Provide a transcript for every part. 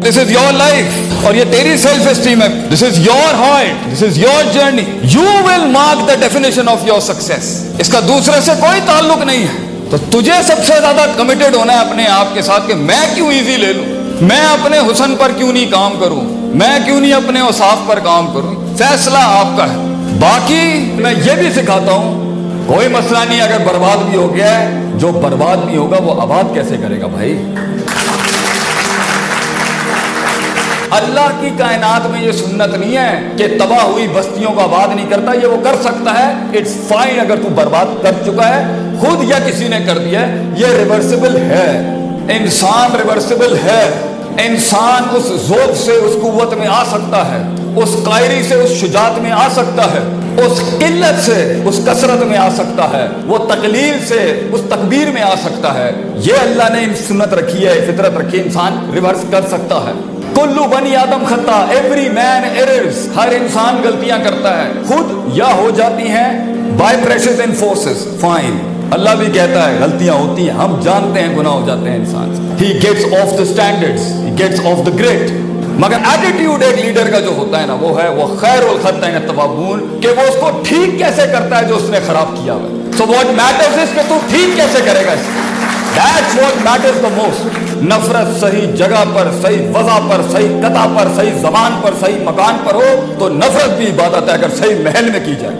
This is your life, اور یہ تیری سیلف اسٹیم ہے. This is your heart, this is your journey. You will mark the definition of your success. اس کا دوسرے سے کوئی تعلق نہیں ہے. تو تجھے سب سے زیادہ کمیٹڈ ہونا ہے اپنے آپ کے ساتھ کہ میں کیوں ایزی لے لوں, میں اپنے حسن پر کیوں نہیں کام کروں, میں کیوں نہیں اپنے اوصاف پر کام کروں. فیصلہ آپ کا ہے. باقی میں یہ بھی سکھاتا ہوں, کوئی مسئلہ نہیں اگر برباد بھی ہو گیا ہے, جو برباد بھی ہوگا وہ آباد کیسے کرے گا بھائی. اللہ کی کائنات میں یہ سنت نہیں ہے کہ تباہ ہوئی بستیوں کو آباد نہیں کرتا, یہ وہ کر سکتا ہے. اٹس فائن اگر تو برباد کر چکا ہے خود یا کسی نے کر دیا ہے, یہ ریورسیبل ہے. انسان ریورسیبل ہے. انسان اس ذوق سے اس قوت میں آ سکتا ہے, اس قائری سے اس شجاعت میں آ سکتا ہے, اس قلت سے اس کثرت میں آ سکتا ہے, وہ تقلیل سے اس تکبیر میں آ سکتا ہے. یہ اللہ نے سنت رکھی ہے, فطرت رکھی ہے, انسان ریورس کر سکتا ہے. کلو بنی آدم خطا, ایوری مین ایررز, ہر انسان غلطیاں کرتا ہے, خود یا ہو جاتی ہیں by pressures and forces. Fine, اللہ بھی کہتا ہے غلطیاں ہوتی ہیں, ہم جانتے ہیں گناہ ہو جاتے ہیں انسان سے. He gets off the standards, he gets off the grid. مگر ایٹیٹیوڈ ایک لیڈر کا جو ہوتا ہے نا, وہ ہے وہ خیر الخطئین التوابون, کہ وہ اس کو ٹھیک کیسے کرتا ہے جو اس نے خراب کیا ہوا ہے. So what matters is کہ تو ٹھیک کیسے کرے گا. That's what matters the most. نفرت صحیح جگہ پر, صحیح وضع پر, صحیح قطع پر, صحیح زمان پر, صحیح مکان پر ہو تو نفرت بھی عبادت ہے اگر صحیح محل میں کی جائے.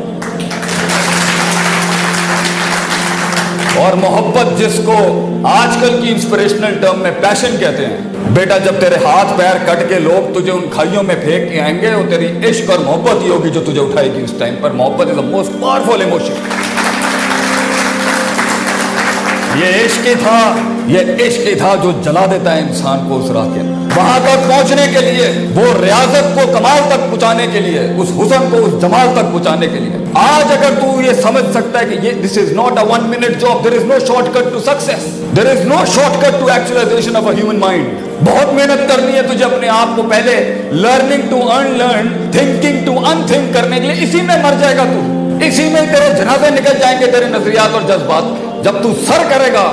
اور محبت جس کو آج کل کی انسپریشنل ٹرم میں پیشن کہتے ہیں, بیٹا جب تیرے ہاتھ پیر کٹ کے لوگ تجھے ان کھائیوں میں پھینک کے آئیں گے, وہ تیری عشق اور محبت ہی ہوگی جو تجھے اٹھائے گی اس ٹائم پر. محبت از the most powerful emotion. یہ عشق ہی تھا, یہ عشق ہی تھا جو جلا دیتا ہے انسان کو اس راہ کے. وہاں تک پہنچنے کے لیے, وہ ریاضت کو کمال تک پہنچانے کے لیے, اس حسن کو اس جمال تک پہنچانے کے لیے, آج اگر تو یہ سمجھ سکتا ہے کہ یہ this is not a 1 minute job, there is no shortcut to success, there is no shortcut to actualization of a human mind. بہت محنت کرنی ہے تجھے اپنے آپ کو پہلے learning to unlearn, thinking to unthink کرنے کے لیے. اسی میں مر جائے گا تو, اسی میں تیرے جنازے نکل جائیں گے تیرے نظریات اور جذبات. جب تو سر کرے گا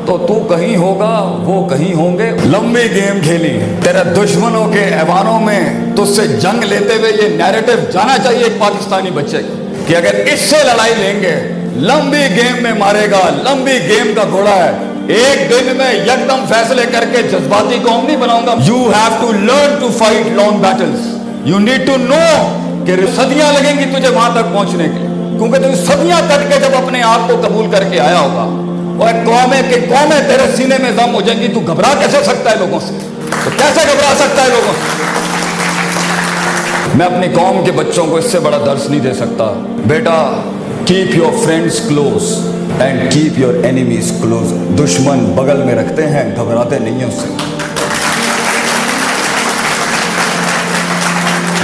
تو تو کہیں ہوگا, وہ کہیں ہوں گے. لمبی گیم کھیلی, تیرے دشمنوں کے ایوانوں میں تجھ سے جنگ لیتے ہوئے یہ نیریٹو جانا چاہیے ایک پاکستانی بچے کو کہ اگر اس سے لڑائی لیں گے لمبی گیم میں مارے گا. لمبی گیم کا گھوڑا ہے, ایک دن میں یکدم فیصلے کر کے جذباتی قوم نہیں بناؤں گا. You have to learn to fight long battles. You need to know کہ صدیاں لگیں گی تجھے وہاں تک پہنچنے کے, کیونکہ تو صدیاں کٹ کے جب اپنے آپ کو قبول کر کے آیا ہوگا, اور قومیں کہ قومیں تیرے سینے میں ضم ہو جائیں گی. تو گھبرا کیسے سکتا ہے لوگوں سے, تو کیسے گھبرا سکتا ہے لوگوں سے. میں اپنی قوم کے بچوں کو اس سے بڑا درس نہیں دے سکتا. بیٹا, keep your friends close and keep your enemies close. دشمن بغل میں رکھتے ہیں, گھبراتے نہیں ہیں اس سے.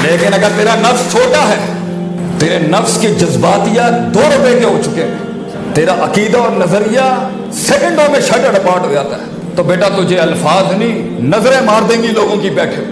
لیکن اگر تیرا نفس چھوٹا ہے, تیرے نفس کی جذباتیات 2 روپے کے ہو چکے ہیں, تیرا عقیدہ اور نظریہ سیکنڈوں میں شٹر اپارٹ ہو جاتا ہے, تو بیٹا تجھے الفاظ نہیں نظریں مار دیں گی لوگوں کی بیٹھے.